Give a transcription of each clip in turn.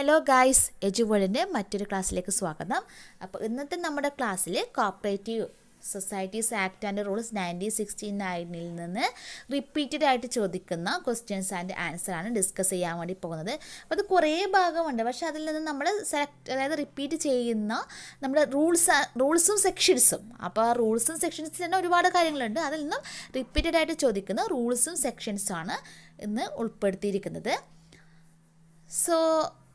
Hello guys, എജുവേൾഡിൻ്റെ മറ്റൊരു ക്ലാസ്സിലേക്ക് സ്വാഗതം. അപ്പോൾ ഇന്നത്തെ നമ്മുടെ ക്ലാസ്സിൽ cooperative societies act and rules 1969 നിന്ന് റിപ്പീറ്റഡ് ആയിട്ട് ചോദിക്കുന്ന ക്വസ്റ്റ്യൻസ് ആൻഡ് ആൻസറാണ് ഡിസ്കസ് ചെയ്യാൻ വേണ്ടി പോകുന്നത്. അപ്പോൾ അത് കുറേ ഭാഗമുണ്ട്, പക്ഷേ അതിൽ നിന്ന് നമ്മൾ അതായത് റിപ്പീറ്റ് ചെയ്യുന്ന നമ്മുടെ റൂൾസും സെക്ഷൻസും. അപ്പോൾ ആ റൂൾസും സെക്ഷൻസിൽ തന്നെ ഒരുപാട് കാര്യങ്ങളുണ്ട്. അതിൽ നിന്നും റിപ്പീറ്റഡ് ആയിട്ട് ചോദിക്കുന്ന റൂൾസും സെക്ഷൻസാണ് ഇന്ന് ഉൾപ്പെടുത്തിയിരിക്കുന്നത്. സോ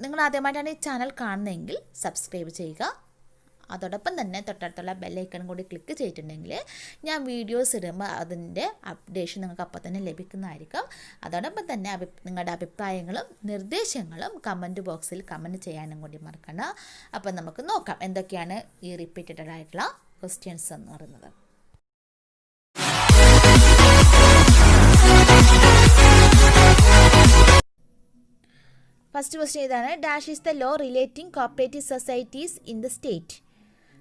നിങ്ങൾ ആദ്യമായിട്ടാണ് ഈ ചാനൽ കാണുന്നതെങ്കിൽ സബ്സ്ക്രൈബ് ചെയ്യുക. അതോടൊപ്പം തന്നെ തൊട്ടടുത്തുള്ള ബെല്ലൈക്കൺ കൂടി ക്ലിക്ക് ചെയ്തിട്ടുണ്ടെങ്കിൽ ഞാൻ വീഡിയോസ് ഇടുമ്പോൾ അതിൻ്റെ അപ്ഡേഷൻ നിങ്ങൾക്ക് അപ്പോൾ തന്നെ ലഭിക്കുന്നതായിരിക്കും. അതോടൊപ്പം തന്നെ നിങ്ങളുടെ അഭിപ്രായങ്ങളും നിർദ്ദേശങ്ങളും കമൻറ്റ് ബോക്സിൽ കമൻറ്റ് ചെയ്യാനും കൂടി മറക്കണ്ട. അപ്പോൾ നമുക്ക് നോക്കാം എന്തൊക്കെയാണ് ഈ റിപ്പീറ്റഡ് ആയിട്ടുള്ള ക്വസ്റ്റ്യൻസ് എന്ന് പറയുന്നത്. ഫസ്റ്റ് ക്വസ്റ്റ്യൻ ഇതാണ്: dash is the law relating cooperative societies in the state.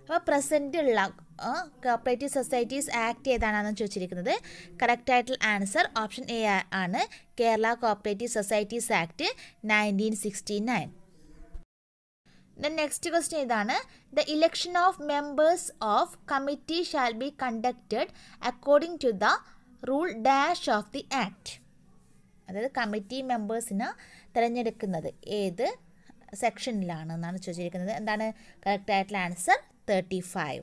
അപ്പോൾ പ്രസൻ്റ് ഉള്ള കോപ്പറേറ്റീവ് സൊസൈറ്റീസ് ആക്ട് ഏതാണെന്ന് ചോദിച്ചിരിക്കുന്നത്. കറക്റ്റ് ആയിട്ടുള്ള ആൻസർ ഓപ്ഷൻ എ ആണ്, Kerala cooperative societies act 1969. The next question ഇതാണ്: the election of members of committee shall be conducted according to the rule dash of the act. അതായത് committee മെമ്പേഴ്സിനെ തിരഞ്ഞെടുക്കുന്നത് ഏത് സെക്ഷനിലാണ് എന്നാണ് ചോദിച്ചിരിക്കുന്നത്. എന്താണ് കറക്റ്റ് ആയിട്ടുള്ള ആൻസർ? 35.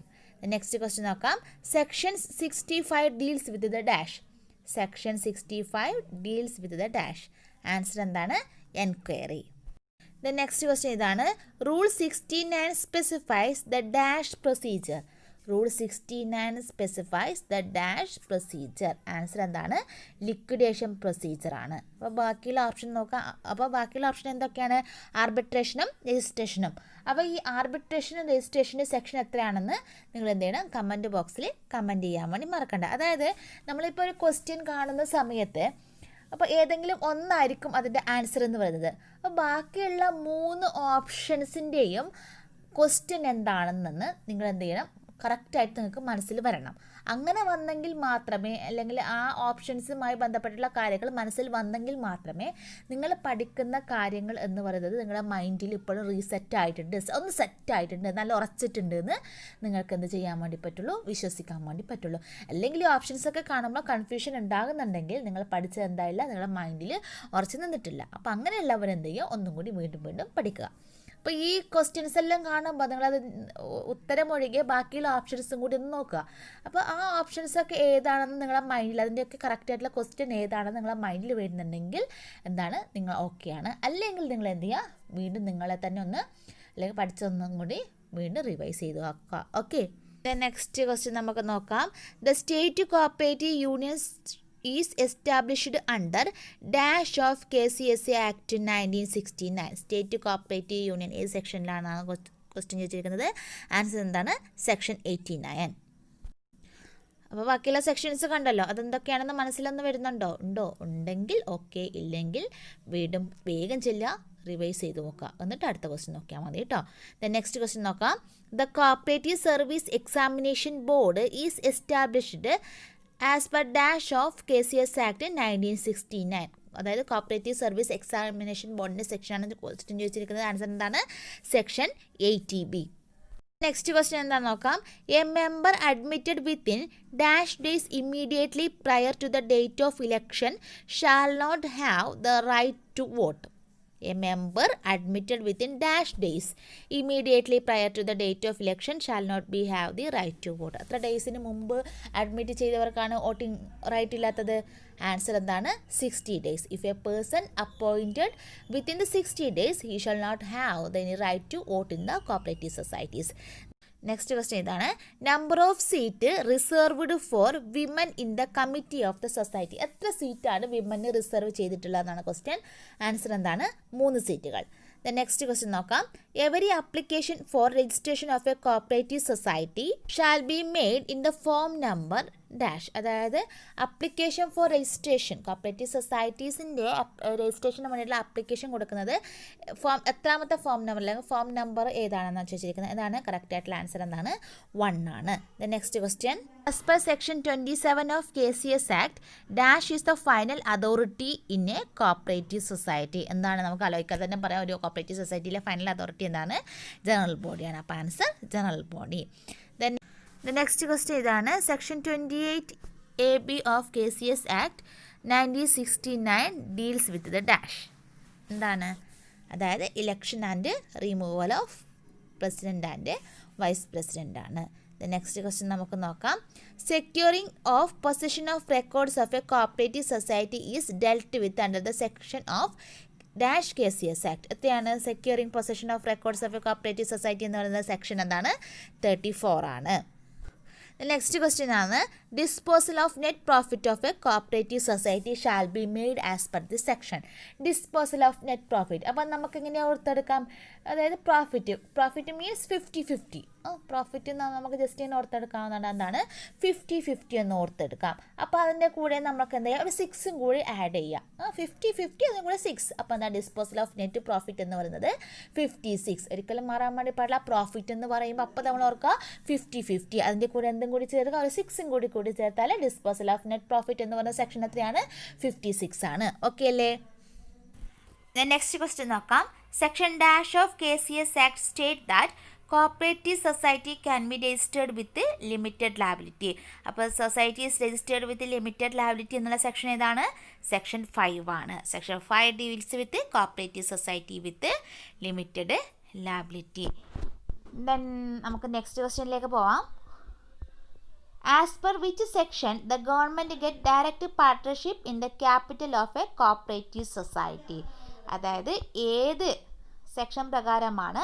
നെക്സ്റ്റ് ക്വസ്റ്റ്യൻ നോക്കാം. Section 65 deals with the dash. Section 65 deals with the dash. Answer എന്താണ്? എൻക്വയറി. ദ നെക്സ്റ്റ് ക്വസ്റ്റ്യൻ ഇതാണ്: rule 69 specifies the dash procedure. Rule 69 specifies the dash procedure. Answer എന്താണ്? ലിക്വിഡേഷൻ പ്രൊസീജിയറാണ്. അപ്പോൾ ബാക്കിയുള്ള option നോക്കാം. അപ്പോൾ ബാക്കിയുള്ള option എന്തൊക്കെയാണ്? ആർബിട്രേഷനും രജിസ്ട്രേഷനും. അപ്പോൾ ഈ ആർബിട്രേഷനും രജിസ്ട്രേഷൻ്റെ സെക്ഷൻ എത്രയാണെന്ന് നിങ്ങൾ എന്ത് ചെയ്യണം? കമൻറ്റ് ബോക്സിൽ കമൻറ്റ് ചെയ്യാൻ വേണ്ടി മറക്കണ്ട. അതായത് നമ്മളിപ്പോൾ ഒരു ക്വസ്റ്റ്യൻ കാണുന്ന സമയത്ത് അപ്പോൾ ഏതെങ്കിലും ഒന്നായിരിക്കും അതിൻ്റെ ആൻസർ എന്ന് പറയുന്നത്. അപ്പോൾ ബാക്കിയുള്ള 3 ഓപ്ഷൻസിൻ്റെയും ക്വസ്റ്റ്യൻ എന്താണെന്ന് നിങ്ങൾ എന്ത് ചെയ്യണം? കറക്റ്റായിട്ട് നിങ്ങൾക്ക് മനസ്സിൽ വരണം. അങ്ങനെ വന്നെങ്കിൽ മാത്രമേ, അല്ലെങ്കിൽ ആ ഓപ്ഷൻസുമായി ബന്ധപ്പെട്ടുള്ള കാര്യങ്ങൾ മനസ്സിൽ വന്നെങ്കിൽ മാത്രമേ നിങ്ങൾ പഠിക്കുന്ന കാര്യങ്ങൾ എന്ന് പറയുന്നത് നിങ്ങളുടെ മൈൻഡിൽ ഇപ്പോഴും റീസെറ്റ് ആയിട്ടുണ്ട്, ഒന്ന് സെറ്റായിട്ടുണ്ട്, നല്ല ഉറച്ചിട്ടുണ്ട് എന്ന് നിങ്ങൾക്ക് എന്ത് ചെയ്യാൻ വേണ്ടി പറ്റുള്ളൂ? വിശ്വസിക്കാൻ വേണ്ടി പറ്റുള്ളൂ. അല്ലെങ്കിൽ ഈ ഓപ്ഷൻസൊക്കെ കാണുമ്പോൾ കൺഫ്യൂഷൻ ഉണ്ടാകുന്നുണ്ടെങ്കിൽ നിങ്ങൾ പഠിച്ചത് എന്തായില്ല, നിങ്ങളുടെ മൈൻഡിൽ ഉറച്ചു നിന്നിട്ടില്ല. അപ്പോൾ അങ്ങനെയുള്ളവരെന്ത് ചെയ്യുക? ഒന്നും കൂടി വീണ്ടും വീണ്ടും പഠിക്കുക. അപ്പോൾ ഈ ക്വസ്റ്റ്യൻസ് എല്ലാം കാണുമ്പോൾ നിങ്ങളത് ഉത്തരം ഒഴികെ ബാക്കിയുള്ള ഓപ്ഷൻസും കൂടി ഒന്ന് നോക്കുക. അപ്പോൾ ആ ഓപ്ഷൻസൊക്കെ ഏതാണെന്ന് നിങ്ങളുടെ മൈൻഡിൽ, അതിൻ്റെയൊക്കെ കറക്റ്റായിട്ടുള്ള ക്വസ്റ്റ്യൻ ഏതാണെന്ന് നിങ്ങളുടെ മൈൻഡിൽ വരുന്നുണ്ടെങ്കിൽ എന്താണ്? നിങ്ങൾ ഓക്കെയാണ്. അല്ലെങ്കിൽ നിങ്ങൾ എന്ത് ചെയ്യുക? വീണ്ടും നിങ്ങളെ തന്നെ ഒന്ന്, അല്ലെങ്കിൽ പഠിച്ചൊന്നും കൂടി വീണ്ടും റിവൈസ് ചെയ്ത് നോക്കുക. ഓക്കെ. നെക്സ്റ്റ് ക്വസ്റ്റ്യൻ നമുക്ക് നോക്കാം. The state cooperative unions is established under dash of KCSA Act 1969. State cooperative union ഏത് സെക്ഷനിലാണ് ക്വസ്റ്റ്യൻ ചോദിച്ചിരിക്കുന്നത്? ആൻസർ എന്താണ്? സെക്ഷൻ 89. അപ്പോൾ ബാക്കിയുള്ള സെക്ഷൻസ് കണ്ടല്ലോ, അതെന്തൊക്കെയാണെന്ന് മനസ്സിലൊന്ന് വരുന്നുണ്ടോ? ഉണ്ടെങ്കിൽ ഓക്കെ, ഇല്ലെങ്കിൽ വീണ്ടും വേഗം ചെല്ലുക, റിവൈസ് ചെയ്ത് നോക്കുക. എന്നിട്ട് അടുത്ത ക്വസ്റ്റ്യൻ നോക്കിയാൽ മതി കേട്ടോ. നെക്സ്റ്റ് ക്വസ്റ്റ്യൻ നോക്കാം. The cooperative service examination board is established as per dash of KCS Act 1969. അതായത് കോപ്പറേറ്റീവ് സർവീസ് എക്സാമിനേഷൻ ബോർഡിൻ്റെ സെക്ഷനാണ് ക്വസ്റ്റ്യൻ ചോദിച്ചിരിക്കുന്നത്. ആൻസർ എന്താണ്? Section 80B. നെക്സ്റ്റ് ക്വസ്റ്റ്യൻ എന്താണെന്ന് നോക്കാം. A member admitted within dash days immediately prior to the date of election shall not have the right to vote. A member admitted within dash days immediately prior to the date of election shall not be have the right to vote. അത്ര ഡേയ്സിന് മുമ്പ് admit ചെയ്തവർക്കാണ് voting right ഇല്ലാത്തത്. Answer എന്താണ്? 60 days. If a person appointed within the 60 days he shall not have any right to vote in the cooperative societies. Next question ഇതാണ്: number of seat reserved for women in the committee of the society. എത്ര സീറ്റാണ് വിമന് reserve ചെയ്തിട്ടുള്ളതെന്നാണ് question. Answer എന്താണ്? 3 സീറ്റുകൾ. The next question നോക്കാം. Every application for registration of a cooperative society shall be made in the form number dash, അതായത് application for registration, cooperative സൊസൈറ്റീസിൻ്റെ രജിസ്ട്രേഷന് വേണ്ടിയിട്ടുള്ള അപ്ലിക്കേഷൻ കൊടുക്കുന്നത് എത്രാമത്തെ ഫോം നമ്പർ അല്ലെങ്കിൽ ഫോം നമ്പർ ഏതാണെന്ന് ചോദിച്ചിരിക്കുന്നത്. ഇതാണ് കറക്റ്റ് ആയിട്ടുള്ള ആൻസർ. എന്താണ്? 1 ആണ്. The next question, as per section 27 of KCS Act, dash is the final authority in a cooperative society. എന്താണ്? നമുക്ക് ആലോചിക്കാതെ തന്നെ പറയാം, ഒരു കോപ്പറേറ്റീവ് സൊസൈറ്റിയിലെ ഫൈനൽ അതോറിറ്റി എന്താണ്? ജനറൽ ബോഡിയാണ്. അപ്പോൾ answer general body. Then the next question ഇതാണ്, section 28AB of KCS Act 1969 deals with the dash. എന്താണ്? അതായത് election and removal of president and vice president ആണ്. ദ നെക്സ്റ്റ് ക്വസ്റ്റ്യൻ നമുക്ക് നോക്കാം. Securing of position of records of a cooperative society is dealt with under the section of dash KCS Act. എത്രയാണ്? Securing position of records of a cooperative society എന്ന് പറയുന്ന section എന്താണ്? 34 ആണ്. Next question ആണ്, disposal of net profit of a cooperative society shall be made as per the section. Disposal of net profit, അപ്പം നമുക്ക് എങ്ങനെ ഓർത്തെടുക്കാം? അതായത് പ്രോഫിറ്റ് മീൻസ് 50-50. പ്രോഫിറ്റ് നമുക്ക് ജസ്റ്റ് ഇങ്ങനെ ഓർത്തെടുക്കാവുന്നതാണ്. എന്താണ്? 50-50 എന്ന് ഓർത്തെടുക്കാം. അപ്പോൾ അതിൻ്റെ കൂടെ നമുക്ക് എന്താ ചെയ്യുക? ഒരു 6ഉം കൂടി ആഡ് ചെയ്യാം. 50-50 അതും കൂടെ 6. അപ്പോൾ എന്താ? ഡിസ്പോസൽ ഓഫ് നെറ്റ് പ്രോഫിറ്റ് എന്ന് പറയുന്നത് 56. ഒരിക്കലും മാറാൻ വേണ്ടി പാടില്ല. പ്രോഫിറ്റ് എന്ന് പറയുമ്പോൾ അപ്പോൾ നമ്മൾ ഓർക്കുക 50-50. അതിൻ്റെ കൂടെ എന്തും കൂടി ചേർക്കുക, ഒരു 6ഉം കൂടി ചേർത്താൽ ഡിസ്പോസൽ ഓഫ് നെറ്റ് പ്രോഫിറ്റ് എന്ന് പറയുന്ന സെക്ഷൻ എത്രയാണ്? 56 ആണ്. ഓക്കെ അല്ലേ? നെക്സ്റ്റ് ക്വസ്റ്റ്യൻ നോക്കാം. Section dash of KCS Act state that cooperative society can be registered with limited liability. അപ്പോൾ societies registered with limited liability എന്നുള്ള സെക്ഷൻ ഏതാണ്? സെക്ഷൻ 5 ആണ്. Section 5 deals with cooperative society with limited liability. Then നമുക്ക് next ക്വസ്റ്റ്യനിലേക്ക് പോവാം. As per which section the government get direct partnership in the capital of a cooperative society. അതായത് ഏത് section പ്രകാരമാണ്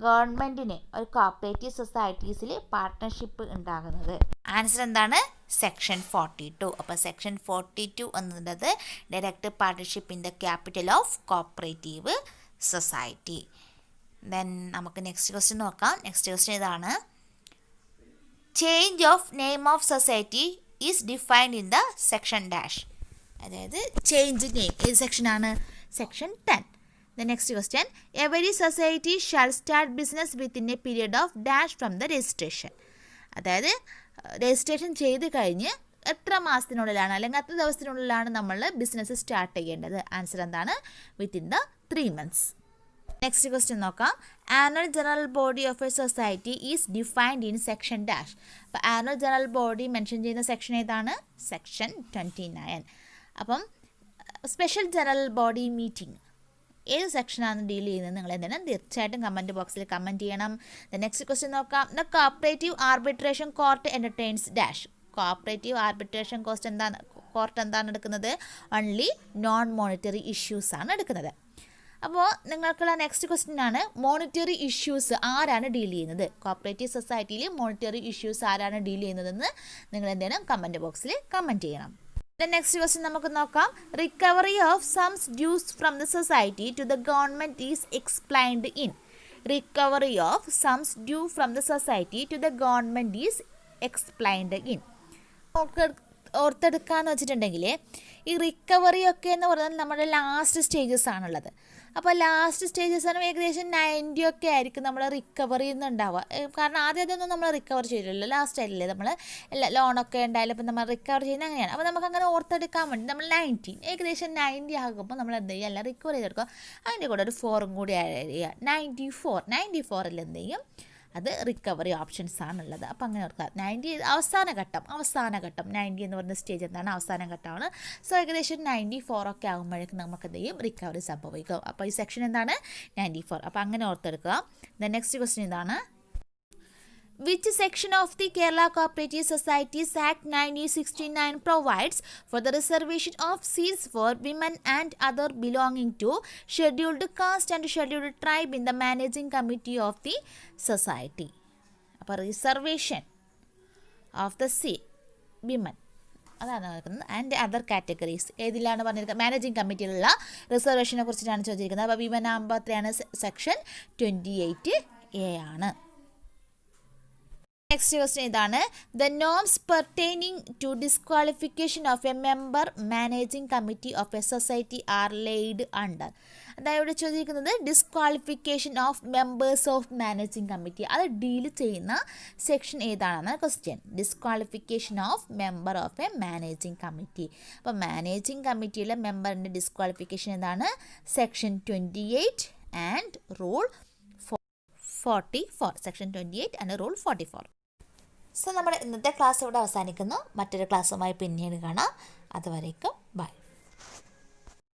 ഗവൺമെൻറ്റിന് ഒരു കോപ്പറേറ്റീവ് സൊസൈറ്റീസിൽ പാർട്ട്ണർഷിപ്പ് ഉണ്ടാകുന്നത്? ആൻസർ എന്താണ്? സെക്ഷൻ 42. അപ്പോൾ സെക്ഷൻ 42 എന്നുള്ളത് direct partnership in the capital of cooperative society. Then നമുക്ക് നെക്സ്റ്റ് ക്വസ്റ്റ്യൻ നോക്കാം. നെക്സ്റ്റ് ക്വസ്റ്റ്യൻ ഇതാണ്, change of name of society is defined in the section dash. അതായത് ചേഞ്ച് നെയിം ഏത് സെക്ഷനാണ്? Section 10. The next question, every society shall start business within a period of dash from the registration. അതായത് registration ചെയ്ത് കഴിഞ്ഞ് എത്ര മാസത്തിനുള്ളിലാണ് അല്ലെങ്കിൽ എത്ര ദിവസത്തിനുള്ളിലാണ് നമ്മൾ ബിസിനസ് സ്റ്റാർട്ട് ചെയ്യേണ്ടത്? ആൻസർ എന്താണ്? Within the 3 months. Next question നോക്കാം. Annual general body of a society is defined in section dash. അപ്പോൾ ആനുവൽ ജനറൽ ബോഡി മെൻഷൻ ചെയ്യുന്ന സെക്ഷൻ ഏതാണ്? സെക്ഷൻ 29. അപ്പം സ്പെഷ്യൽ ജനറൽ ബോഡി മീറ്റിംഗ് ഏത് സെക്ഷനാണ് ഡീൽ ചെയ്യുന്നത് നിങ്ങൾ എന്താണ് തീർച്ചയായിട്ടും കമൻറ്റ് ബോക്സിൽ കമൻറ്റ് ചെയ്യണം. നെക്സ്റ്റ് ക്വസ്റ്റ്യൻ നോക്കാം. The cooperative arbitration court entertains dash. Cooperative arbitration court എന്താണ് എടുക്കുന്നത്? ഓൺലി നോൺ മോണിറ്ററി ഇഷ്യൂസ് ആണ് എടുക്കുന്നത്. അപ്പോൾ നിങ്ങൾക്കുള്ള നെക്സ്റ്റ് ക്വസ്റ്റ്യൻ ആണ്, മോണിറ്ററി ഇഷ്യൂസ് ആരാണ് ഡീൽ ചെയ്യുന്നത്? കോപ്പറേറ്റീവ് സൊസൈറ്റിയിൽ മോണിറ്ററി ഇഷ്യൂസ് ആരാണ് ഡീൽ ചെയ്യുന്നതെന്ന് നിങ്ങൾ എന്തെങ്കിലും കമൻറ്റ് ബോക്സിൽ കമൻറ്റ് ചെയ്യണം. നെക്സ്റ്റ് ക്വസ്റ്റ്യൻ നമുക്ക് നോക്കാം. Recovery of sums dues from the society to the government is explained in. Recovery of sums due from the society to the government is explained in. ഓർത്തെടുക്കാന്ന് വെച്ചിട്ടുണ്ടെങ്കിൽ ഈ റിക്കവറി ഒക്കെ എന്ന് പറഞ്ഞാൽ നമ്മുടെ ലാസ്റ്റ് സ്റ്റേജസ് ആണുള്ളത്. അപ്പോൾ ലാസ്റ്റ് സ്റ്റേജസ് ആണ് ഏകദേശം 90 ഒക്കെ ആയിരിക്കും നമ്മൾ റിക്കവറി ഉണ്ടാവുക. കാരണം ആദ്യമൊന്നും നമ്മൾ റിക്കവർ ചെയ്തില്ലല്ലോ, ലാസ്റ്റ് ആയില്ലേ നമ്മൾ ലോണൊക്കെ ഉണ്ടായാലും ഇപ്പം നമ്മൾ റിക്കവർ ചെയ്യുന്നത് അങ്ങനെയാണ്. അപ്പോൾ നമുക്ക് അങ്ങനെ ഓർത്തെടുക്കാൻ വേണ്ടി നമ്മൾ ഏകദേശം 90 ആകുമ്പോൾ നമ്മൾ എന്ത് ചെയ്യുക? എല്ലാം റിക്കവർ ചെയ്തെടുക്കുക. അതിൻ്റെ കൂടെ ഒരു 4ഉം കൂടി ആഡ് ചെയ്യുക. 94ൽ എന്ത് ചെയ്യും? അത് റിക്കവറി ഓപ്ഷൻസ് ആണുള്ളത്. അപ്പോൾ അങ്ങനെ ഓർക്കുക. 90 അവസാന ഘട്ടം 90 എന്ന് പറയുന്ന സ്റ്റേജ് എന്താണ്? അവസാന ഘട്ടമാണ്. സോ ഏകദേശം 94 ഒക്കെ ആകുമ്പോഴേക്കും നമുക്ക് എന്ത് ചെയ്യും? റിക്കവറി സംഭവിക്കും. അപ്പോൾ ഈ സെക്ഷൻ എന്താണ്? 94. അപ്പോൾ അങ്ങനെ ഓർത്തെടുക്കുക. ദ നെക്സ്റ്റ് ക്വസ്റ്റ്യൻ ഇതാണ്, which section of the Kerala Cooperative Societies Act 1969 provides for the reservation of seats for women and other belonging to scheduled caste and scheduled tribe in the managing committee of the society? അപ്പോൾ reservation of the women അതാണ് നടക്കുന്നത്. And other categories ഏതിലാണ് പറഞ്ഞിരിക്കുന്നത്? Managing കമ്മിറ്റിയിലുള്ള റിസർവേഷനെ കുറിച്ചിട്ടാണ് ചോദിച്ചിരിക്കുന്നത്. അപ്പോൾ women ആകുമ്പോൾ എത്രയാണ്? സെക്ഷൻ 28A ആണ്. നെക്സ്റ്റ് ക്വസ്റ്റ്യൻ ഇതാണ്. The norms pertaining to disqualification of a member managing committee of a society are laid under. അതായത് ഇവിടെ ചോദിക്കുന്നത് disqualification of members of managing committee, അത് ഡീൽ ചെയ്യുന്ന സെക്ഷൻ ഏതാണെന്നാണ് question. Disqualification of member of a managing committee. അപ്പോൾ managing കമ്മിറ്റിയിലെ മെമ്പറിൻ്റെ disqualification ഏതാണ്? Section 28 and rule 44. Section 28 and rule 44. So നമ്മുടെ ഇന്നത്തെ ക്ലാസ് ഇവിടെ അവസാനിക്കുന്നു. മറ്റൊരു ക്ലാസ്സുമായി പിന്നീട് കാണാം. അതുവരേക്കും ബൈ.